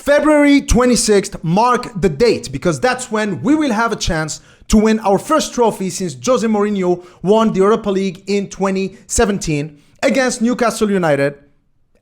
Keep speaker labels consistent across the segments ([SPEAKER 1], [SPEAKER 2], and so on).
[SPEAKER 1] February 26th, mark the date, because that's when we will have a chance to win our first trophy since Jose Mourinho won the Europa League in 2017 against Newcastle United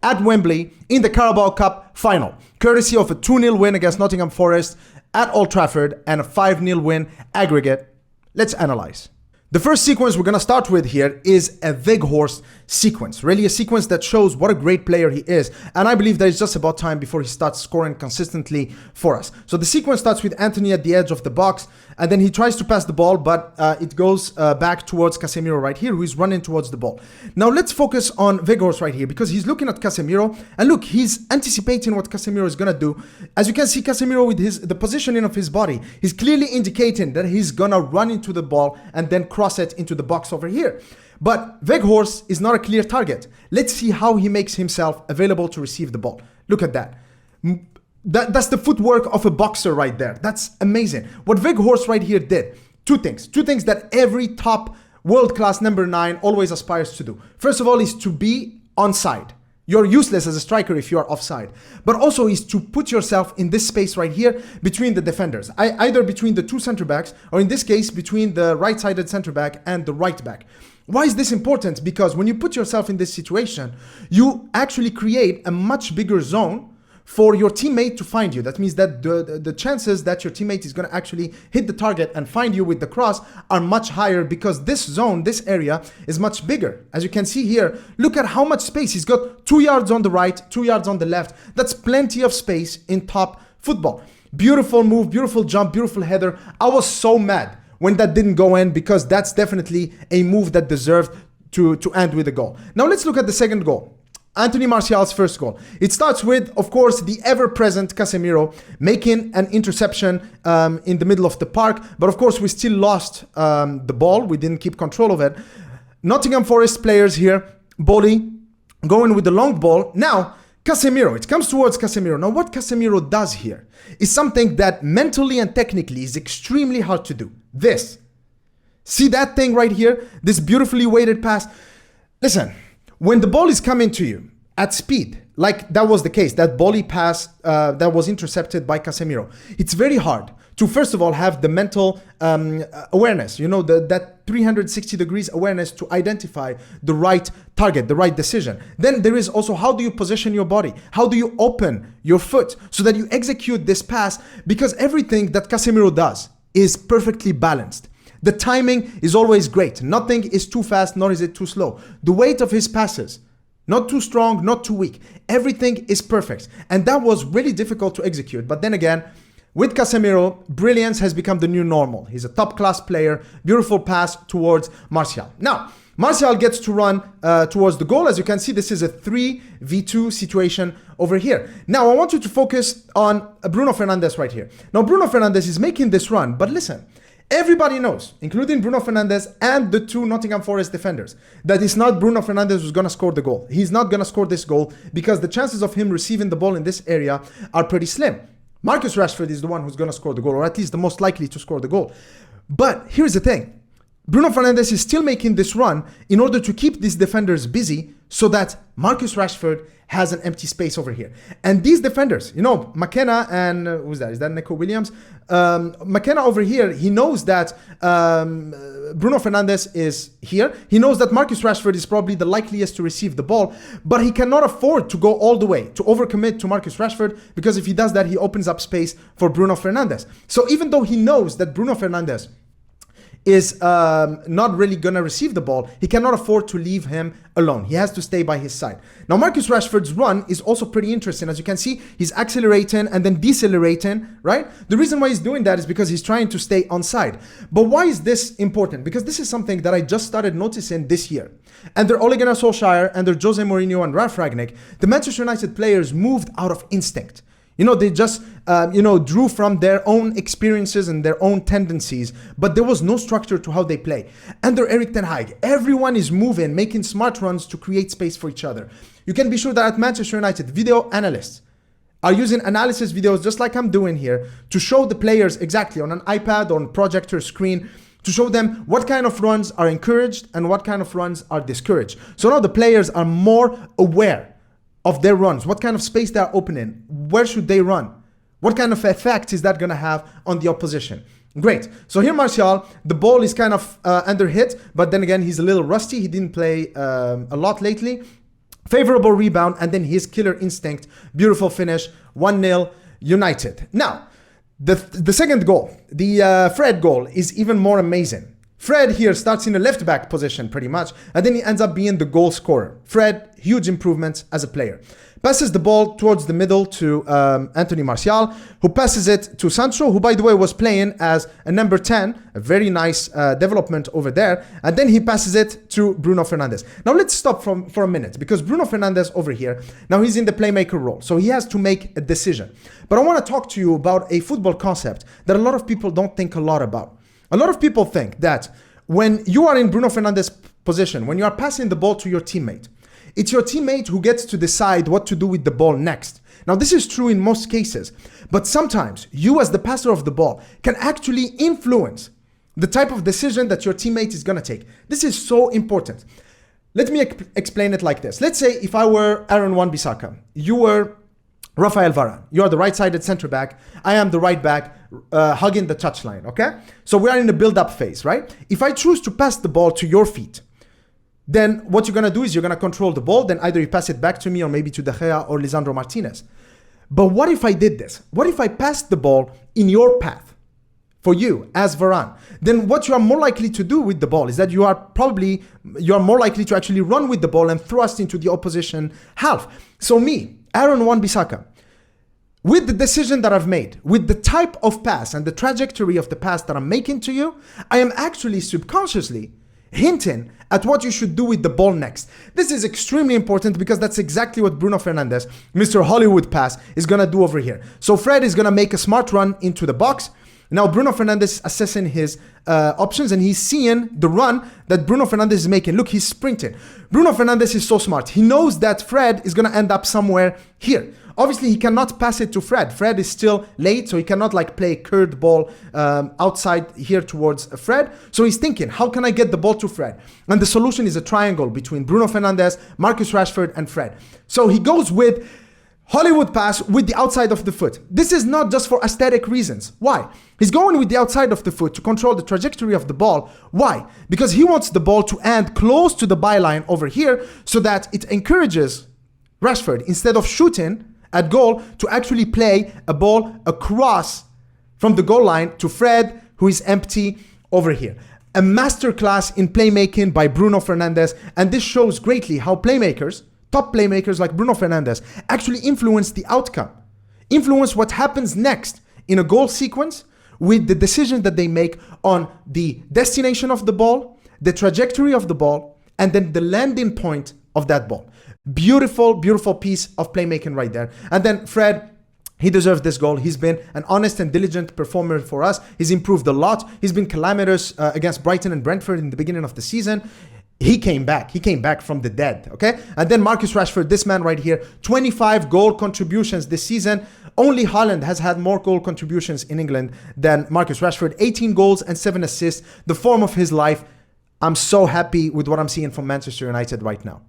[SPEAKER 1] at Wembley in the Carabao Cup final, courtesy of a 2-0 win against Nottingham Forest at Old Trafford and a 5-0 win aggregate. Let's analyze. The first sequence we're going to start with here is a Weghorst sequence. Really a sequence that shows what a great player he is. And I believe that it's just about time before he starts scoring consistently for us. So the sequence starts with Antony at the edge of the box. And then he tries to pass the ball, but it goes back towards Casemiro right here, who is running towards the ball. Now let's focus on Weghorst right here, because he's looking at Casemiro. And look, he's anticipating what Casemiro is going to do. As you can see, Casemiro with the positioning of his body, he's clearly indicating that he's going to run into the ball and then cross it into the box over here. But Weghorst is not a clear target. Let's see how he makes himself available to receive the ball. Look at that. That's the footwork of a boxer right there. That's amazing. What Weghorst right here did, two things that every top world-class number 9 always aspires to do. First of all is to be onside. You're useless as a striker if you are offside. But also is to put yourself in this space right here between the defenders. Either between the two center backs, or in this case, between the right-sided center back and the right back. Why is this important? Because when you put yourself in this situation, you actually create a much bigger zone for your teammate to find you. That means that the chances that your teammate is going to actually hit the target and find you with the cross are much higher, because this zone, this area is much bigger. As you can see here, look at how much space. He's got 2 yards on the right, 2 yards on the left. That's plenty of space in top football. Beautiful move, beautiful jump, beautiful header. I was so mad when that didn't go in, because that's definitely a move that deserved to end with a goal. Now let's look at the second goal. Anthony Martial's first goal. It starts with, of course, the ever-present Casemiro making an interception in the middle of the park. But of course, we still lost the ball. We didn't keep control of it. Nottingham Forest players here, Bolly, going with the long ball. Now, Casemiro, it comes towards Casemiro. Now, what Casemiro does here is something that mentally and technically is extremely hard to do. This. See that thing right here? This beautifully weighted pass. Listen. When the ball is coming to you at speed, like that was the case, that volley pass that was intercepted by Casemiro, it's very hard to, first of all, have the mental awareness, you know, that 360 degrees awareness to identify the right target, the right decision. Then there is also, how do you position your body? How do you open your foot so that you execute this pass? Because everything that Casemiro does is perfectly balanced. The timing is always great. Nothing is too fast, nor is it too slow. The weight of his passes, not too strong, not too weak. Everything is perfect. And that was really difficult to execute. But then again, with Casemiro, brilliance has become the new normal. He's a top-class player. Beautiful pass towards Martial. Now, Martial gets to run towards the goal. As you can see, this is a 3v2 situation over here. Now, I want you to focus on Bruno Fernades right here. Now, Bruno Fernades is making this run, but listen. Everybody knows, including Bruno Fernades and the two Nottingham Forest defenders, that it's not Bruno Fernades who's going to score the goal. He's not going to score this goal because the chances of him receiving the ball in this area are pretty slim. Marcus Rashford is the one who's going to score the goal, or at least the most likely to score the goal. But here's the thing. Bruno Fernades is still making this run in order to keep these defenders busy so that Marcus Rashford has an empty space over here. And these defenders, you know, McKenna and who's that? Is that Neco Williams? McKenna over here, he knows that Bruno Fernades is here. He knows that Marcus Rashford is probably the likeliest to receive the ball, but he cannot afford to go all the way, to overcommit to Marcus Rashford, because if he does that, he opens up space for Bruno Fernades. So even though he knows that Bruno Fernades is not really going to receive the ball, he cannot afford to leave him alone. He has to stay by his side. Now, Marcus Rashford's run is also pretty interesting. As you can see, he's accelerating and then decelerating, right? The reason why he's doing that is because he's trying to stay onside. But why is this important? Because this is something that I just started noticing this year. Under Ole Gunnar Solskjaer, under Jose Mourinho and Ralf Rangnick, the Manchester United players moved out of instinct. You know, they just, drew from their own experiences and their own tendencies, but there was no structure to how they play. Under Erik ten Hag, everyone is moving, making smart runs to create space for each other. You can be sure that at Manchester United, video analysts are using analysis videos just like I'm doing here to show the players exactly on an iPad, on projector screen, to show them what kind of runs are encouraged and what kind of runs are discouraged. So now the players are more aware of their runs, what kind of space they are opening, where should they run, what kind of effect is that going to have on the opposition. Great. So here Martial, the ball is kind of under hit, but then again, he's a little rusty. He didn't play a lot lately. Favorable rebound, and then his killer instinct. Beautiful finish, 1-0 United. Now, the second goal, the Fred goal, is even more amazing. Fred here starts in a left back position pretty much, and then he ends up being the goal scorer. Fred, huge improvements as a player. Passes the ball towards the middle to Anthony Martial, who passes it to Sancho, who by the way was playing as a number 10, a very nice development over there, and then he passes it to Bruno Fernades. Now let's stop for a minute, because Bruno Fernades over here, now he's in the playmaker role, so he has to make a decision. But I want to talk to you about a football concept that a lot of people don't think a lot about. A lot of people think that when you are in Bruno Fernades' position, when you are passing the ball to your teammate, it's your teammate who gets to decide what to do with the ball next. Now, this is true in most cases, but sometimes you as the passer of the ball can actually influence the type of decision that your teammate is going to take. This is so important. Let me explain it like this. Let's say if I were Aaron Wan-Bissaka, you were Rafael Varane. You are the right-sided center back. I am the right back hugging the touchline, okay? So we are in the build-up phase, right? If I choose to pass the ball to your feet, then what you're going to do is you're going to control the ball. Then either you pass it back to me or maybe to De Gea or Lisandro Martinez. But what if I did this? What if I passed the ball in your path for you as Varane? Then what you are more likely to do with the ball is that you are more likely to actually run with the ball and thrust into the opposition half. So me, Aaron Wan-Bissaka, with the decision that I've made, with the type of pass and the trajectory of the pass that I'm making to you, I am actually subconsciously hinting at what you should do with the ball next. This is extremely important because that's exactly what Bruno Fernades, Mr. Hollywood Pass, is going to do over here. So Fred is going to make a smart run into the box. Now Bruno Fernades is assessing his options and he's seeing the run that Bruno Fernades is making. Look, he's sprinting. Bruno Fernades is so smart. He knows that Fred is going to end up somewhere here. Obviously, he cannot pass it to Fred. Fred is still late, so he cannot like play a curved ball outside here towards Fred. So he's thinking, how can I get the ball to Fred? And the solution is a triangle between Bruno Fernades, Marcus Rashford, and Fred. So he goes with Hollywood pass with the outside of the foot. This is not just for aesthetic reasons. Why? He's going with the outside of the foot to control the trajectory of the ball. Why? Because he wants the ball to end close to the byline over here so that it encourages Rashford, instead of shooting at goal, to actually play a ball across from the goal line to Fred, who is empty over here. A masterclass in playmaking by Bruno Fernades, and this shows greatly how playmakers, top playmakers like Bruno Fernades, actually influence the outcome, influence what happens next in a goal sequence with the decision that they make on the destination of the ball, the trajectory of the ball, and then the landing point of that ball. Beautiful, beautiful piece of playmaking right there. And then Fred, he deserves this goal. He's been an honest and diligent performer for us. He's improved a lot. He's been calamitous against Brighton and Brentford in the beginning of the season. He came back. He came back from the dead, okay? And then Marcus Rashford, this man right here, 25 goal contributions this season. Only Haaland has had more goal contributions in England than Marcus Rashford. 18 goals and 7 assists, the form of his life. I'm so happy with what I'm seeing from Manchester United right now.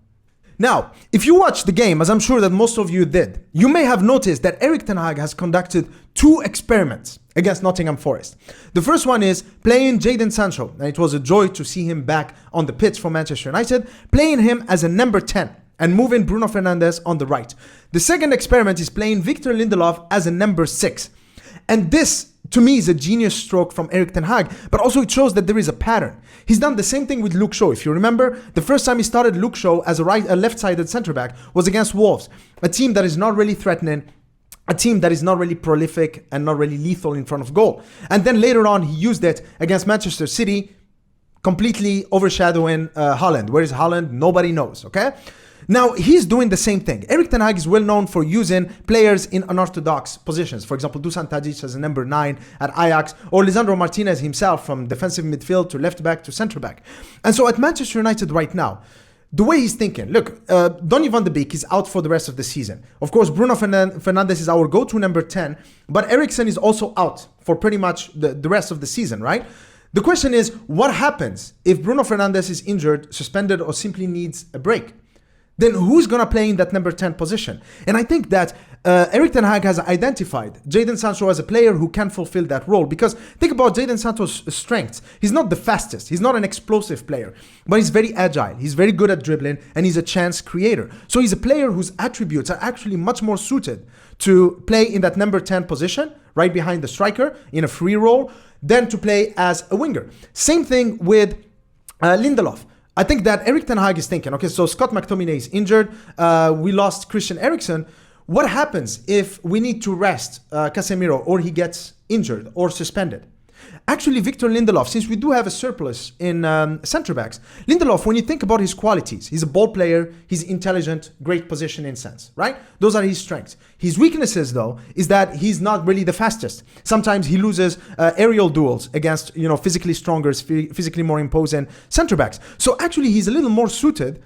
[SPEAKER 1] Now, if you watched the game, as I'm sure that most of you did, you may have noticed that Erik ten Hag has conducted 2 experiments against Nottingham Forest. The first one is playing Jadon Sancho, and it was a joy to see him back on the pitch for Manchester United, playing him as a number 10 and moving Bruno Fernades on the right. The second experiment is playing Victor Lindelof as a number 6. And this, to me, is a genius stroke from Erik ten Hag, but also it shows that there is a pattern. He's done the same thing with Luke Shaw. If you remember, the first time he started Luke Shaw as a left-sided centre-back was against Wolves, a team that is not really threatening, a team that is not really prolific and not really lethal in front of goal. And then later on, he used it against Manchester City, completely overshadowing Haaland. Where is Haaland? Nobody knows, okay? Now, he's doing the same thing. Erik ten Hag is well known for using players in unorthodox positions. For example, Dusan Tadic as a number 9 at Ajax, or Lisandro Martinez himself from defensive midfield to left back to centre back. And so at Manchester United right now, the way he's thinking, look, Donny van de Beek is out for the rest of the season. Of course, Bruno Fernades is our go-to number 10, but Eriksen is also out for pretty much the rest of the season, right? The question is, what happens if Bruno Fernades is injured, suspended, or simply needs a break? then who's going to play in that number 10 position? And I think that Erik ten Hag has identified Jadon Sancho as a player who can fulfill that role. Because think about Jadon Sancho's strengths. He's not the fastest. He's not an explosive player. But he's very agile. He's very good at dribbling. And he's a chance creator. So he's a player whose attributes are actually much more suited to play in that number 10 position, right behind the striker, in a free role, than to play as a winger. Same thing with Lindelof. I think that Erik ten Hag is thinking, okay, so Scott McTominay is injured. We lost Christian Eriksen. What happens if we need to rest Casemiro, or he gets injured or suspended? Actually, Victor Lindelof, since we do have a surplus in centre backs, Lindelof, when you think about his qualities, he's a ball player, he's intelligent, great positioning sense, right? Those are his strengths. His weaknesses, though, is that he's not really the fastest. Sometimes he loses aerial duels against, physically stronger, physically more imposing centre backs. So actually, he's a little more suited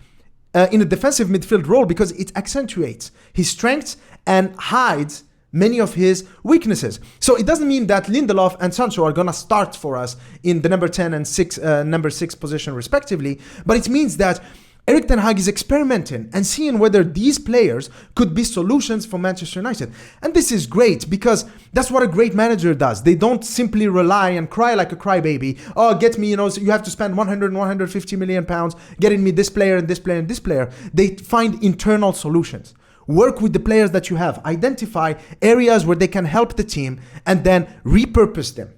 [SPEAKER 1] in a defensive midfield role because it accentuates his strengths and hides many of his weaknesses. So it doesn't mean that Lindelof and Sancho are going to start for us in the number 10 and number 6 position respectively, but it means that Erik ten Hag is experimenting and seeing whether these players could be solutions for Manchester United. And this is great because that's what a great manager does. They don't simply rely and cry like a crybaby. Oh, get me, so you have to spend 100 and 150 million pounds getting me this player and this player and this player. They find internal solutions. Work with the players that you have. Identify areas where they can help the team and then repurpose them.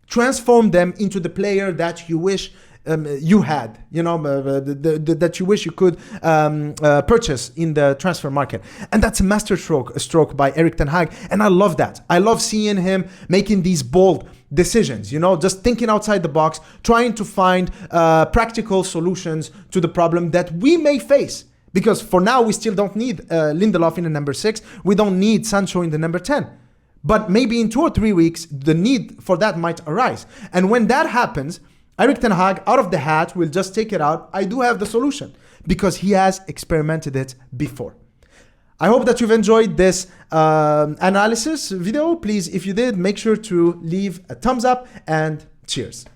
[SPEAKER 1] Transform them into the player that you wish you had, that you wish you could purchase in the transfer market. And that's a master stroke by Erik ten Hag. And I love that. I love seeing him making these bold decisions, just thinking outside the box, trying to find practical solutions to the problem that we may face. Because for now, we still don't need Lindelof in the number 6. We don't need Sancho in the number 10. But maybe in 2 or 3 weeks, the need for that might arise. And when that happens, Erik ten Hag, out of the hat, will just take it out. I do have the solution because he has experimented it before. I hope that you've enjoyed this analysis video. Please, if you did, make sure to leave a thumbs up and cheers.